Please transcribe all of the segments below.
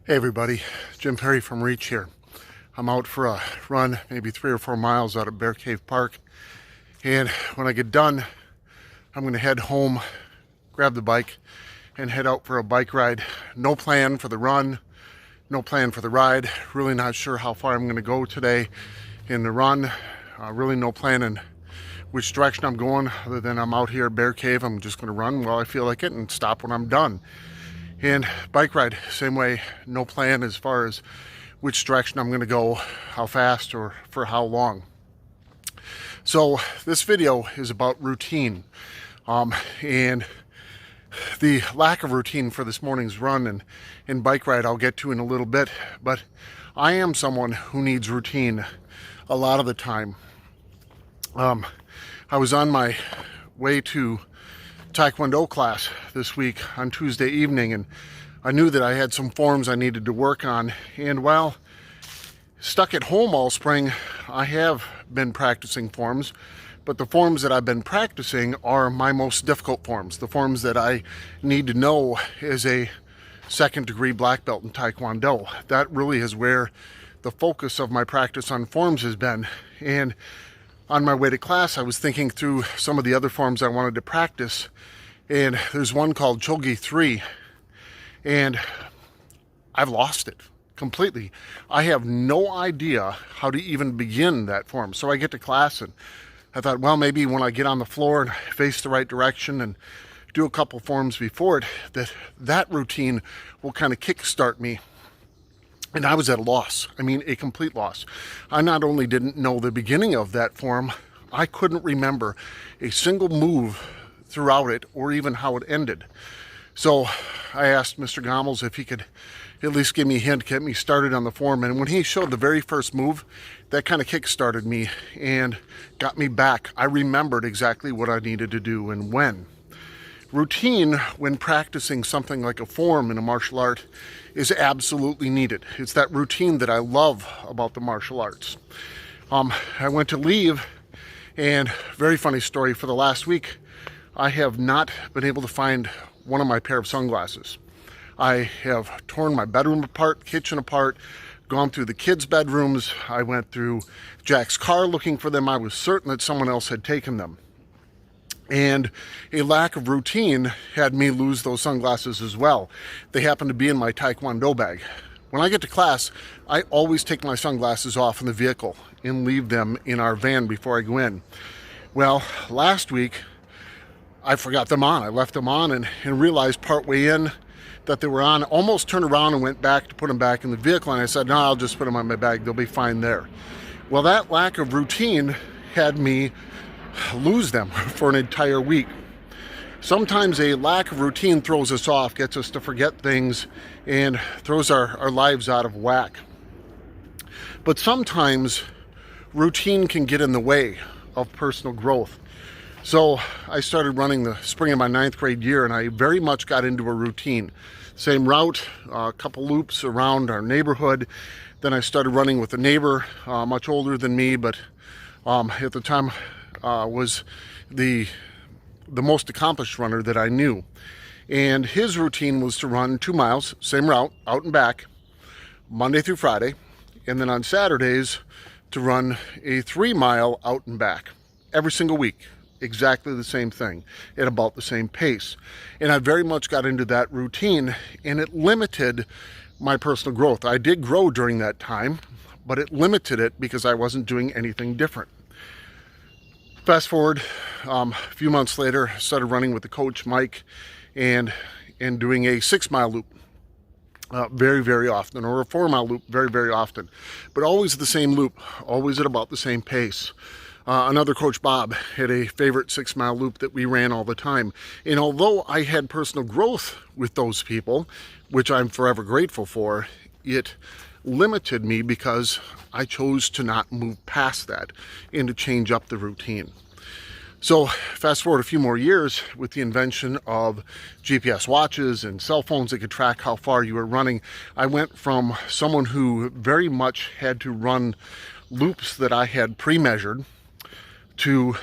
Hey everybody, Jim Perry from Reach here. I'm out for a run, maybe 3 or 4 miles out at Bear Cave Park. And when I get done, I'm going to head home, grab the bike, and head out for a bike ride. No plan for the run, no plan for the ride. Really not sure how far I'm going to go today in the run. Really no plan in which direction I'm going, other than I'm out here at Bear Cave. I'm just going to run while I feel like it and stop when I'm done. And bike ride, same way, no plan as far as which direction I'm going to go, how fast or for how long. So this video is about routine and the lack of routine for this morning's run and bike ride I'll get to in a little bit. But I am someone who needs routine a lot of the time. I was on my way to Taekwondo class this week on Tuesday evening, and I knew that I had some forms I needed to work on. And while stuck at home all spring, I have been practicing forms, but the forms that I've been practicing are my most difficult forms, the forms that I need to know as a second-degree black belt in Taekwondo. That really is where the focus of my practice on forms has been. And on my way to class, I was thinking through some of the other forms I wanted to practice, and there's one called Chogi 3, and I've lost it completely. I have no idea how to even begin that form. So I get to class, and I thought, well, maybe when I get on the floor and face the right direction and do a couple forms before it, that routine will kind of kickstart me. And I was at a loss. I mean, a complete loss. I not only didn't know the beginning of that form, I couldn't remember a single move throughout it or even how it ended. So I asked Mr. Gommels if he could at least give me a hint, get me started on the form. And when he showed the very first move, that kind of kick-started me and got me back. I remembered exactly what I needed to do and when. Routine, when practicing something like a form in a martial art, is absolutely needed. It's that routine that I love about the martial arts. I went to leave, and very funny story, for the last week, I have not been able to find one of my pair of sunglasses. I have torn my bedroom apart, kitchen apart, gone through the kids' bedrooms. I went through Jack's car looking for them. I was certain that someone else had taken them. And a lack of routine had me lose those sunglasses as well. They happened to be in my Taekwondo bag. When I get to class, I always take my sunglasses off in the vehicle and leave them in our van before I go in. Well, last week, I forgot them on. I left them on and realized partway in that they were on. Almost turned around and went back to put them back in the vehicle, and I said, no, I'll just put them on my bag. They'll be fine there. Well, that lack of routine had me lose them for an entire week. Sometimes a lack of routine throws us off, gets us to forget things, and throws our lives out of whack. But sometimes routine can get in the way of personal growth. So I started running the spring of my 9th grade year, and I very much got into a routine. Same route, a couple loops around our neighborhood. Then I started running with a neighbor, much older than me, but at the time was the most accomplished runner that I knew. And his routine was to run 2 miles, same route, out and back, Monday through Friday. And then on Saturdays to run a 3-mile out and back every single week. Exactly the same thing at about the same pace. And I very much got into that routine, and it limited my personal growth. I did grow during that time, but it limited it because I wasn't doing anything different. Fast forward a few months later, I started running with the coach Mike and doing a 6-mile loop very, very often, or a 4-mile loop very, very often, but always the same loop, always at about the same pace. Another coach, Bob, had a favorite 6-mile loop that we ran all the time. And although I had personal growth with those people, which I'm forever grateful for, it limited me because I chose to not move past that and to change up the routine. So fast forward a few more years with the invention of GPS watches and cell phones that could track how far you were running. I went from someone who very much had to run loops that I had pre-measured to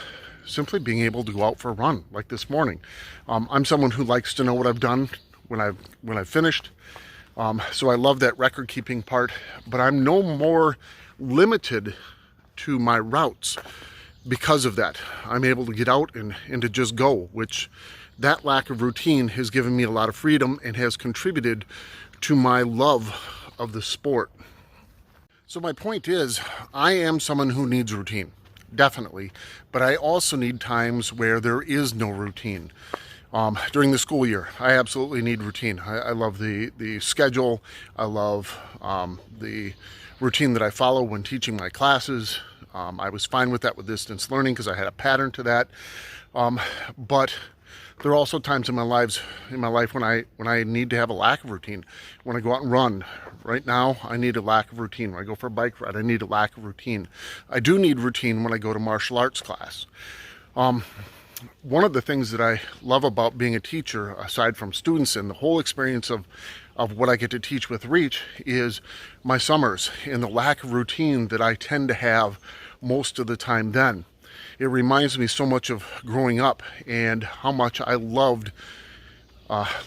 simply being able to go out for a run like this morning. I'm someone who likes to know what I've done when I've finished. So I love that record keeping part, but I'm no more limited to my routes because of that. I'm able to get out and to just go, which that lack of routine has given me a lot of freedom and has contributed to my love of the sport. So my point is, I am someone who needs routine, definitely, but I also need times where there is no routine. During the school year, I absolutely need routine. I love the schedule. I love the routine that I follow when teaching my classes. I was fine with that with distance learning because I had a pattern to that. But there are also times in my life when I need to have a lack of routine. When I go out and run, right now I need a lack of routine. When I go for a bike ride, I need a lack of routine. I do need routine when I go to martial arts class. One of the things that I love about being a teacher, aside from students and the whole experience of what I get to teach with Reach, is my summers and the lack of routine that I tend to have most of the time then. It reminds me so much of growing up and how much I loved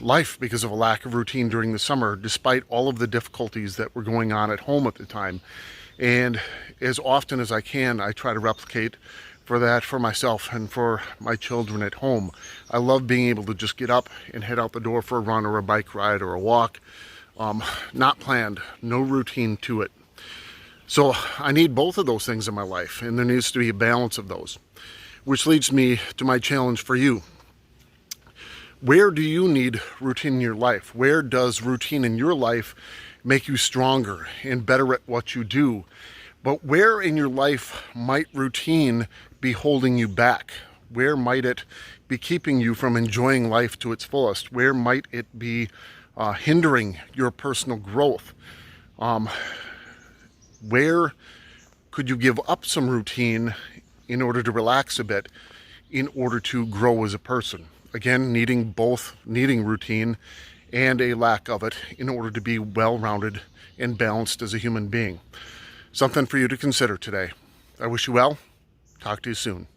life because of a lack of routine during the summer, despite all of the difficulties that were going on at home at the time. And as often as I can, I try to replicate for that for myself and for my children at home. I love being able to just get up and head out the door for a run or a bike ride or a walk. Not planned, no routine to it. So I need both of those things in my life, and there needs to be a balance of those. Which leads me to my challenge for you. Where do you need routine in your life? Where does routine in your life make you stronger and better at what you do? But where in your life might routine be holding you back? Where might it be keeping you from enjoying life to its fullest? Where might it be hindering your personal growth? Where could you give up some routine in order to relax a bit, in order to grow as a person? Again, needing routine and a lack of it in order to be well-rounded and balanced as a human being. Something for you to consider today. I wish you well. Talk to you soon.